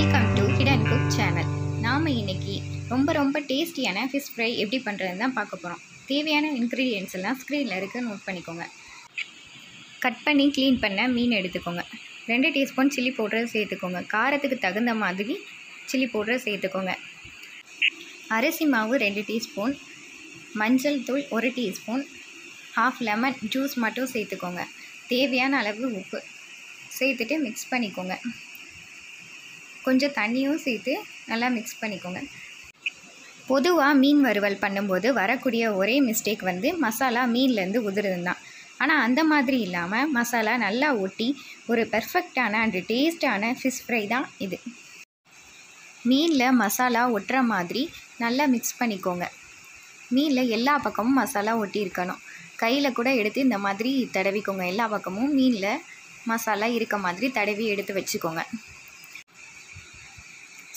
Welcome to hidden cook channel. நாம் இன்றைக்கி ரொம்ப டேஸ்டியான ஃபிஷ் ஃப்ரை எப்படி பண்ணுறதுன்னு தான் பார்க்க போகிறோம். தேவையான இன்க்ரீடியன்ட்ஸ் எல்லாம் ஸ்க்ரீனில் இருக்குது, நோட் பண்ணிக்கோங்க. கட் பண்ணி க்ளீன் பண்ண மீன் எடுத்துக்கோங்க. 2 டீஸ்பூன் சில்லி பவுடர் சேர்த்துக்கோங்க. காரத்துக்கு தகுந்த மாதிரி சில்லி பவுடர் சேர்த்துக்கோங்க. அரிசி மாவு 2 டீஸ்பூன், மஞ்சள் தூள் 1 டீஸ்பூன், ஹாஃப் லெமன் ஜூஸ் மட்டும் சேர்த்துக்கோங்க. தேவையான அளவு உப்பு சேர்த்துட்டு மிக்ஸ் பண்ணிக்கோங்க. கொஞ்சம் தண்ணியும் சேர்த்து நல்லா மிக்ஸ் பண்ணிக்கோங்க. பொதுவாக மீன் வறுவல் பண்ணும்போது வரக்கூடிய ஒரே மிஸ்டேக் மசாலா மீன்லேருந்து உதிருதுன்னு தான். ஆனால் அந்த மாதிரி இல்லாமல் மசாலா நல்லா ஒட்டி ஒரு பெர்ஃபெக்டான அண்ட் டேஸ்டான ஃபிஷ் ஃப்ரை தான் இது. மீனில் மசாலா ஒட்டுற மாதிரி நல்லா மிக்ஸ் பண்ணிக்கோங்க. மீனில் எல்லா பக்கமும் மசாலா ஒட்டி இருக்கணும். கையில் கூட எடுத்து இந்த மாதிரி தடவிக்கோங்க. எல்லா பக்கமும் மீனில் மசாலா இருக்க மாதிரி தடவி எடுத்து வச்சுக்கோங்க.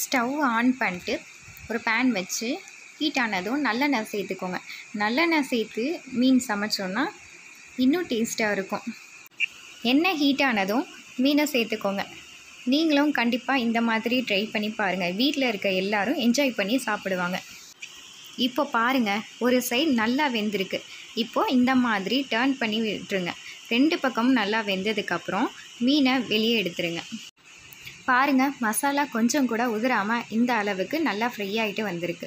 ஸ்டவ் ஆன் பண்ணிட்டு ஒரு பேன் வச்சு ஹீட் ஆனதும் நல்லெண்ணெய் சேர்த்துக்கோங்க. நல்லெண்ணெய் சேர்த்து மீன் சமைச்சோன்னா இன்னும் டேஸ்ட்டாக இருக்கும். எண்ணெய் ஹீட் ஆனதும் மீனை சேர்த்துக்கோங்க. நீங்களும் கண்டிப்பாக இந்த மாதிரி ட்ரை பண்ணி பாருங்கள். வீட்டில் இருக்க எல்லாரும் என்ஜாய் பண்ணி சாப்பிடுவாங்க. இப்போ பாருங்கள், ஒரு சைடு நல்லா வெந்திருக்கு. இப்போது இந்த மாதிரி டர்ன் பண்ணி விட்டுருங்க. 2 பக்கமும் நல்லா வெந்ததுக்கப்புறம் மீனை வெளியே எடுத்துருங்க. பாருங்கள், மசாலா கொஞ்சம் கூட உதிராமல் இந்த அளவுக்கு நல்லா ஃப்ரை ஆகிட்டு வந்திருக்கு.